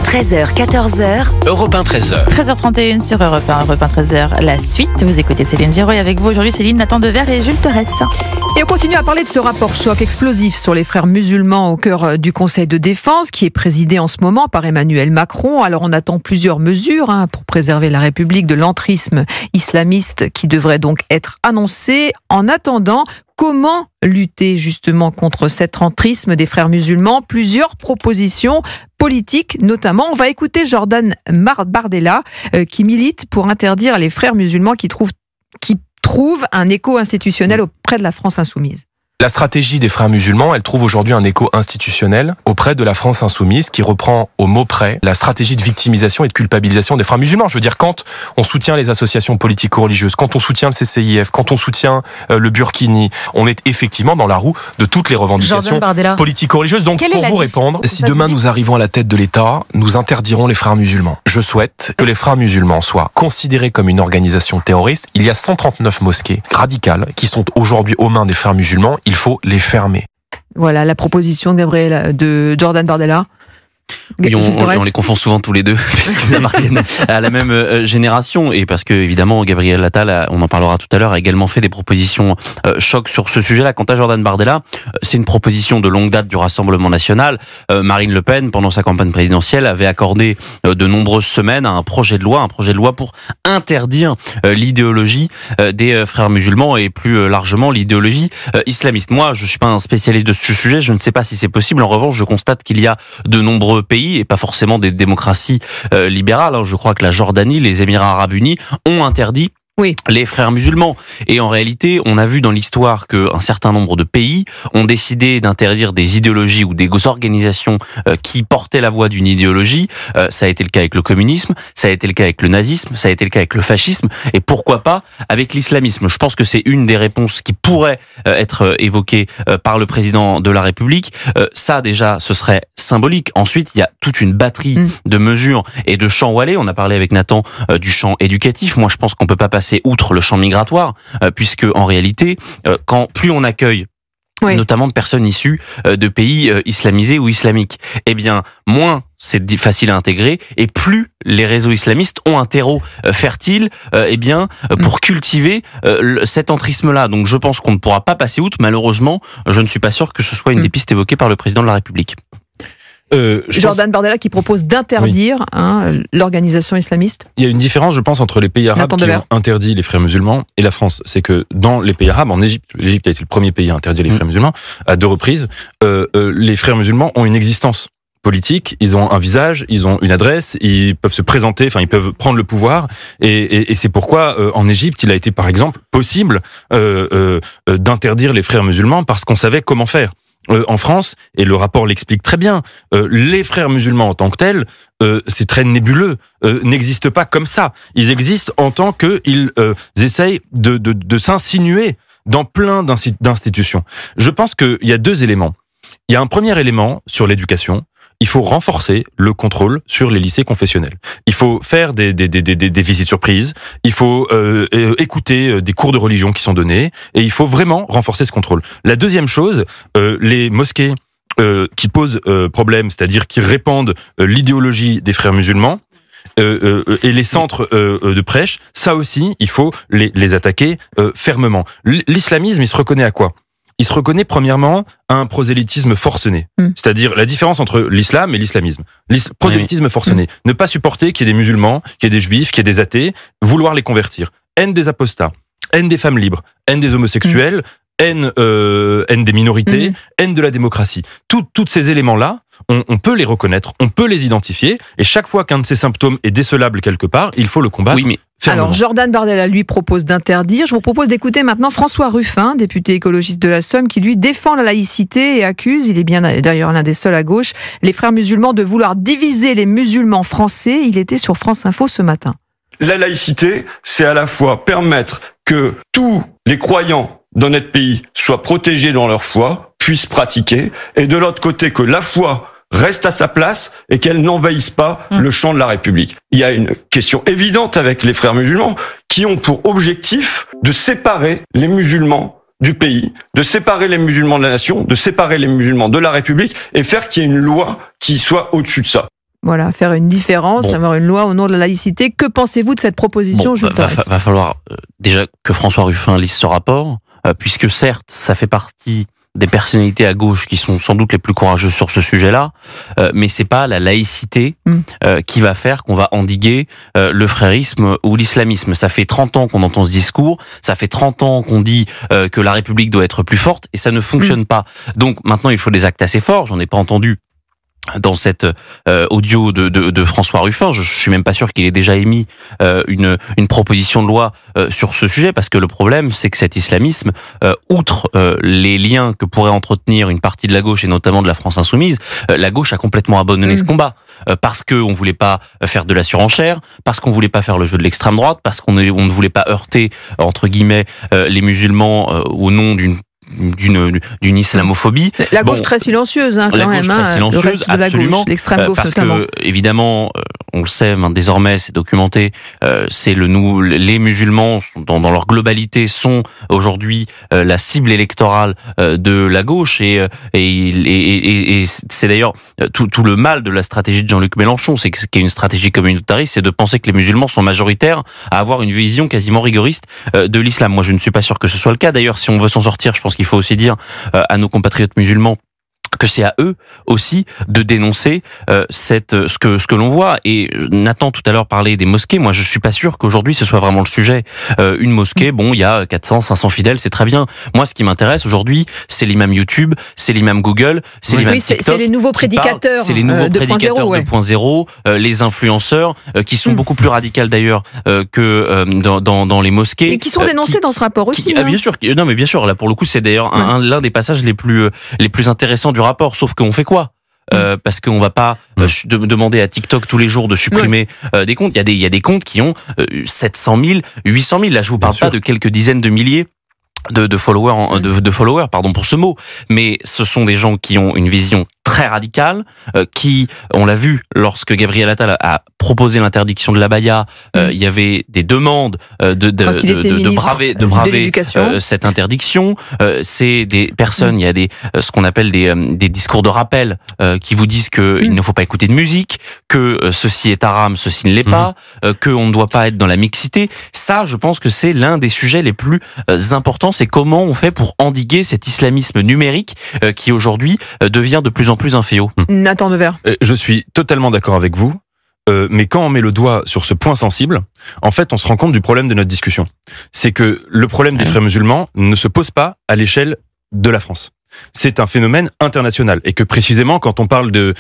13h, 14h. Europe 1, 13h. 13h31 sur Europe 1, Europe 1, 13h. La suite, vous écoutez Céline Giraud et avec vous aujourd'hui Céline, Nathan Dever et Jules Torres. Et on continue à parler de ce rapport choc explosif sur les frères musulmans au cœur du Conseil de défense qui est présidé en ce moment par Emmanuel Macron. Alors on attend plusieurs mesures pour préserver la République de l'entrisme islamiste qui devrait donc être annoncé. En attendant, comment lutter justement contre cet entrisme des frères musulmans? Plusieurs propositions politiques notamment. On va écouter Jordan Bardella qui milite pour interdire les frères musulmans qui trouvent un écho institutionnel auprès de la France insoumise. La stratégie des frères musulmans, elle trouve aujourd'hui un écho institutionnel auprès de la France insoumise qui reprend au mot près la stratégie de victimisation et de culpabilisation des frères musulmans. Je veux dire, quand on soutient les associations politico-religieuses, quand on soutient le CCIF, quand on soutient le Burkini, on est effectivement dans la roue de toutes les revendications politico-religieuses. Donc, pour vous répondre, si demain nous arrivons à la tête de l'État, nous interdirons les frères musulmans. Je souhaite que les frères musulmans soient considérés comme une organisation terroriste. Il y a 139 mosquées radicales qui sont aujourd'hui aux mains des frères musulmans. Il faut les fermer. Voilà la proposition de Jordan Bardella. Oui, on les confond souvent tous les deux puisqu'ils appartiennent à la même génération et parce que évidemment Gabriel Attal, on en parlera tout à l'heure, a également fait des propositions choc sur ce sujet-là. Quant à Jordan Bardella, c'est une proposition de longue date du Rassemblement national. Marine Le Pen, pendant sa campagne présidentielle, avait accordé de nombreuses semaines à un projet de loi pour interdire l'idéologie des frères musulmans et plus largement l'idéologie islamiste. Moi, je suis pas un spécialiste de ce sujet, je ne sais pas si c'est possible. En revanche, je constate qu'il y a de nombreux pays, et pas forcément des démocraties libérales. Je crois que la Jordanie, les Émirats arabes unis ont interdit les frères musulmans. Et en réalité, on a vu dans l'histoire qu'un certain nombre de pays ont décidé d'interdire des idéologies ou des organisations qui portaient la voix d'une idéologie. Ça a été le cas avec le communisme, ça a été le cas avec le nazisme, ça a été le cas avec le fascisme, et pourquoi pas avec l'islamisme. Je pense que c'est une des réponses qui pourrait être évoquée par le président de la République. Ça, déjà, ce serait symbolique. Ensuite, il y a toute une batterie de mesures et de champs où aller. On a parlé avec Nathan du champ éducatif. Moi, je pense qu'on peut pas passer outre le champ migratoire, puisque en réalité, plus on accueille notamment de personnes issues de pays islamisés ou islamiques, eh bien, moins c'est facile à intégrer, et plus les réseaux islamistes ont un terreau fertile, pour cultiver cet entrisme-là. Donc, je pense qu'on ne pourra pas passer outre. Malheureusement, je ne suis pas sûr que ce soit une des pistes évoquées par le président de la République. Jordan Bardella qui propose d'interdire l'organisation islamiste. Il y a une différence, je pense, entre les pays arabes qui ont interdit les frères musulmans et la France. C'est que dans les pays arabes, en Égypte, l'Égypte a été le premier pays à interdire les frères musulmans à 2 reprises, les frères musulmans ont une existence politique, ils ont un visage, ils ont une adresse, ils peuvent se présenter, ils peuvent prendre le pouvoir, et c'est pourquoi en Égypte, il a été par exemple possible d'interdire les frères musulmans parce qu'on savait comment faire. En France, et le rapport l'explique très bien, les frères musulmans en tant que tels, c'est très nébuleux, n'existent pas comme ça. Ils existent en tant qu'ils essayent de s'insinuer dans plein d'institutions. Je pense qu'il y a 2 éléments. Il y a un premier élément sur l'éducation. Il faut renforcer le contrôle sur les lycées confessionnels. Il faut faire des visites surprises. Il faut écouter des cours de religion qui sont donnés. Et il faut vraiment renforcer ce contrôle. La deuxième chose, les mosquées qui posent problème, c'est-à-dire qui répandent l'idéologie des frères musulmans, et les centres de prêche, ça aussi, il faut les attaquer fermement. L'islamisme, il se reconnaît à quoi ? Il se reconnaît premièrement à un prosélytisme forcené. C'est-à-dire la différence entre l'islam et l'islamisme. Prosélytisme forcené. Ne pas supporter qu'il y ait des musulmans, qu'il y ait des juifs, qu'il y ait des athées, vouloir les convertir. Haine des apostats, haine des femmes libres, haine des homosexuels, haine des minorités, haine de la démocratie. Tous ces éléments-là, on peut les reconnaître, on peut les identifier, et chaque fois qu'un de ces symptômes est décelable quelque part, il faut le combattre. Alors, Jordan Bardella, lui, propose d'interdire. Je vous propose d'écouter maintenant François Ruffin, député écologiste de la Somme, qui, lui, défend la laïcité et accuse, il est bien d'ailleurs l'un des seuls à gauche, les frères musulmans de vouloir diviser les musulmans français. Il était sur France Info ce matin. La laïcité, c'est à la fois permettre que tous les croyants dans notre pays soient protégés dans leur foi, puissent pratiquer, et de l'autre côté, que la foi reste à sa place et qu'elle n'envahisse pas le champ de la République. Il y a une question évidente avec les frères musulmans qui ont pour objectif de séparer les musulmans du pays, de séparer les musulmans de la nation, de séparer les musulmans de la République et faire qu'il y ait une loi qui soit au-dessus de ça. Voilà, faire une différence, avoir une loi au nom de la laïcité. Que pensez-vous de cette proposition, Jules Torres ? Va falloir déjà que François Ruffin lise ce rapport, puisque certes, ça fait partie des personnalités à gauche qui sont sans doute les plus courageuses sur ce sujet-là, mais c'est pas la laïcité qui va faire qu'on va endiguer le frérisme ou l'islamisme. Ça fait 30 ans qu'on entend ce discours, ça fait 30 ans qu'on dit que la République doit être plus forte, et ça ne fonctionne pas. Donc maintenant, il faut des actes assez forts, j'en ai pas entendu dans cette audio de François Ruffin. Je suis même pas sûr qu'il ait déjà émis une proposition de loi sur ce sujet, parce que le problème, c'est que cet islamisme, outre les liens que pourrait entretenir une partie de la gauche et notamment de la France insoumise, la gauche a complètement abandonné ce combat, parce que on voulait pas faire de la surenchère, parce qu'on voulait pas faire le jeu de l'extrême droite, parce qu'on ne voulait pas heurter entre guillemets les musulmans au nom d'une islamophobie. La gauche très silencieuse, quand la même. Gauche très silencieuse, le reste de la gauche, l'extrême gauche parce notamment. Que évidemment, on le sait désormais, c'est documenté. C'est les musulmans dans leur globalité sont aujourd'hui la cible électorale de la gauche, et c'est d'ailleurs tout le mal de la stratégie de Jean-Luc Mélenchon, c'est qu'il y a une stratégie communautariste, c'est de penser que les musulmans sont majoritaires à avoir une vision quasiment rigoriste de l'islam. Moi, je ne suis pas sûr que ce soit le cas. D'ailleurs, si on veut s'en sortir, je pense qu'il faut aussi dire à nos compatriotes musulmans que c'est à eux aussi de dénoncer ce que l'on voit. Et Nathan tout à l'heure parlait des mosquées. Moi, je suis pas sûr qu'aujourd'hui ce soit vraiment le sujet. Une mosquée, il y a 400, 500 fidèles, c'est très bien. Moi, ce qui m'intéresse aujourd'hui, c'est l'imam YouTube, c'est l'imam Google, c'est l'imam TikTok. C'est les nouveaux prédicateurs. C'est les nouveaux prédicateurs 2.0, les influenceurs qui sont beaucoup plus radicaux d'ailleurs que dans les mosquées. Et qui sont dénoncés dans ce rapport aussi. Bien sûr. Non, mais bien sûr. Là, pour le coup, c'est d'ailleurs l'un des passages les plus intéressants du rapport, sauf qu'on fait quoi ? Parce qu'on va pas demander à TikTok tous les jours de supprimer des comptes. Il y a des comptes qui ont 700 000, 800 000. Là, je vous parle pas de quelques dizaines de milliers de followers, de followers, pardon pour ce mot, mais ce sont des gens qui ont une vision très radicale, qui, on l'a vu, lorsque Gabriel Attal a proposé l'interdiction de l'abaya, il y avait des demandes de braver cette interdiction. C'est des personnes, il y a ce qu'on appelle des discours de rappel qui vous disent qu'il ne faut pas écouter de musique, que ceci est haram, ceci ne l'est pas, qu'on ne doit pas être dans la mixité. Ça, je pense que c'est l'un des sujets les plus importants, c'est comment on fait pour endiguer cet islamisme numérique qui aujourd'hui devient de plus en plus inféo. Nathan Devers. Je suis totalement d'accord avec vous, mais quand on met le doigt sur ce point sensible, en fait, on se rend compte du problème de notre discussion. C'est que le problème des frères musulmans ne se pose pas à l'échelle de la France. C'est un phénomène international, et que précisément quand on parle de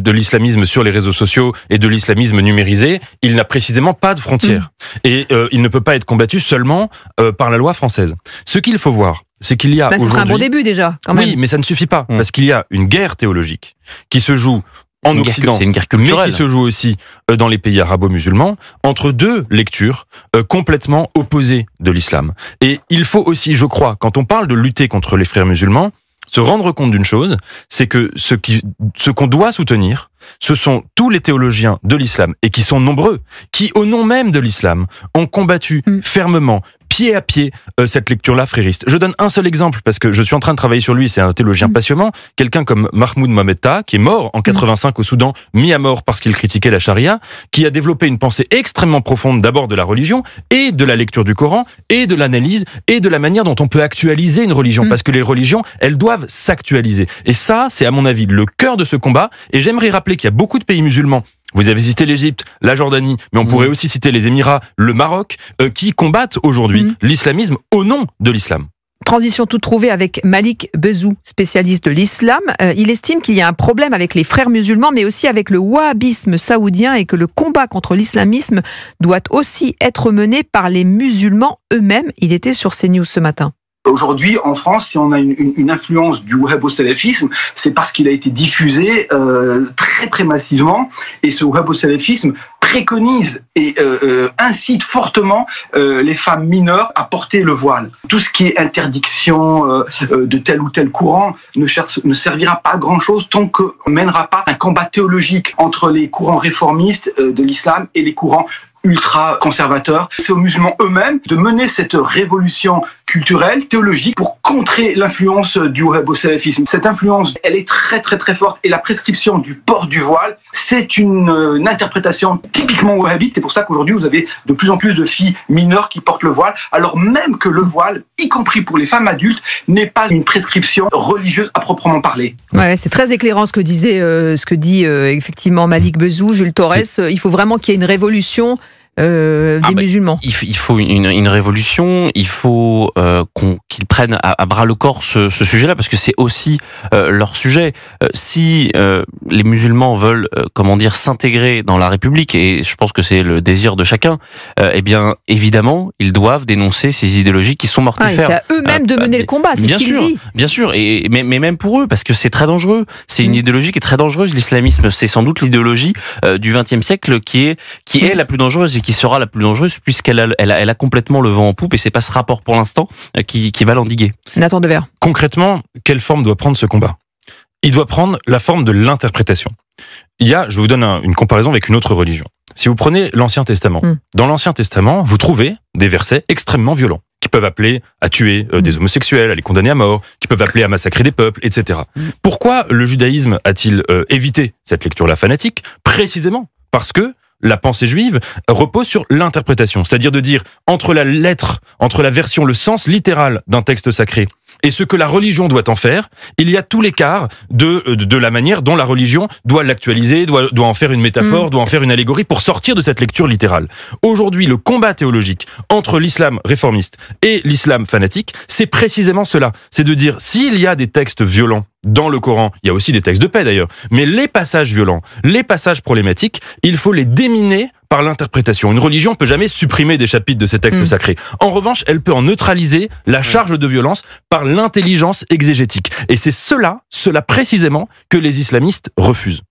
l'islamisme sur les réseaux sociaux et de l'islamisme numérisé, il n'a précisément pas de frontières, et il ne peut pas être combattu seulement par la loi française. Ce qu'il faut voir, c'est qu'il y a aujourd'hui... C'est un bon début déjà, quand même. Oui, mais ça ne suffit pas, parce qu'il y a une guerre théologique qui se joue en Occident, c'est une guerre culturelle, mais qui se joue aussi dans les pays arabo-musulmans, entre deux lectures complètement opposées de l'islam. Et il faut aussi, je crois, quand on parle de lutter contre les frères musulmans, se rendre compte d'une chose, c'est que ce qu'on doit soutenir, ce sont tous les théologiens de l'islam, et qui sont nombreux, qui, au nom même de l'islam, ont combattu fermement, pied à pied, cette lecture-là frériste. Je donne un seul exemple, parce que je suis en train de travailler sur lui, c'est un théologien passionnant, quelqu'un comme Mahmoud Mohamed Taha, qui est mort en 85 au Soudan, mis à mort parce qu'il critiquait la charia, qui a développé une pensée extrêmement profonde, d'abord de la religion, et de la lecture du Coran, et de l'analyse, et de la manière dont on peut actualiser une religion, parce que les religions, elles doivent s'actualiser. Et ça, c'est à mon avis le cœur de ce combat, et j'aimerais rappeler qu'il y a beaucoup de pays musulmans, vous avez cité l'Égypte, la Jordanie, mais on pourrait aussi citer les Émirats, le Maroc, qui combattent aujourd'hui l'islamisme au nom de l'islam. Transition toute trouvée avec Malik Bezou, spécialiste de l'islam. Il estime qu'il y a un problème avec les frères musulmans, mais aussi avec le wahhabisme saoudien, et que le combat contre l'islamisme doit aussi être mené par les musulmans eux-mêmes. Il était sur CNews ce matin. Aujourd'hui, en France, si on a une influence du wahhabo-salafisme, c'est parce qu'il a été diffusé très très massivement, et ce wahhabo-salafisme préconise et incite fortement les femmes mineures à porter le voile. Tout ce qui est interdiction de tel ou tel courant ne servira pas à grand-chose tant qu'on ne mènera pas un combat théologique entre les courants réformistes de l'islam et les courants ultra-conservateurs. C'est aux musulmans eux-mêmes de mener cette révolution culturelle, théologique, pour contrer l'influence du wahhabisme. Cette influence, elle est très très très forte, et la prescription du port du voile, c'est une interprétation typiquement wahhabite. C'est pour ça qu'aujourd'hui, vous avez de plus en plus de filles mineures qui portent le voile, alors même que le voile, y compris pour les femmes adultes, n'est pas une prescription religieuse à proprement parler. Ouais, c'est très éclairant ce que dit effectivement Malik Bezou, Jules Torres. Il faut vraiment qu'il y ait une révolution des musulmans. Il faut une révolution, il faut qu'ils prennent à bras le corps ce sujet-là, parce que c'est aussi leur sujet. Si les musulmans veulent, s'intégrer dans la République, et je pense que c'est le désir de chacun, eh bien, évidemment, ils doivent dénoncer ces idéologies qui sont mortifères. C'est à eux-mêmes de mener le combat, c'est ce qu'il dit. Bien sûr, mais même pour eux, parce que c'est très dangereux. C'est une idéologie qui est très dangereuse. L'islamisme, c'est sans doute l'idéologie du XXe siècle qui est la plus dangereuse et qui sera la plus dangereuse, puisqu'elle a complètement le vent en poupe, et c'est pas ce rapport pour l'instant qui va l'endiguer. Nathan Dever. Concrètement, quelle forme doit prendre ce combat ? Il doit prendre la forme de l'interprétation. Je vous donne une comparaison avec une autre religion. Si vous prenez l'Ancien Testament, dans l'Ancien Testament, vous trouvez des versets extrêmement violents, qui peuvent appeler à tuer des homosexuels, à les condamner à mort, qui peuvent appeler à massacrer des peuples, etc. Pourquoi le judaïsme a-t-il évité cette lecture-là fanatique ? Précisément parce que la pensée juive repose sur l'interprétation, c'est-à-dire de dire entre la lettre, entre la version, le sens littéral d'un texte sacré et ce que la religion doit en faire, il y a tout l'écart de la manière dont la religion doit l'actualiser, doit en faire une métaphore, doit en faire une allégorie pour sortir de cette lecture littérale. Aujourd'hui, le combat théologique entre l'islam réformiste et l'islam fanatique, c'est précisément cela. C'est de dire, s'il y a des textes violents dans le Coran, il y a aussi des textes de paix d'ailleurs, mais les passages violents, les passages problématiques, il faut les déminer par l'interprétation. Une religion ne peut jamais supprimer des chapitres de ces textes sacrés. En revanche, elle peut en neutraliser la charge de violence par l'intelligence exégétique. Et c'est cela précisément que les islamistes refusent.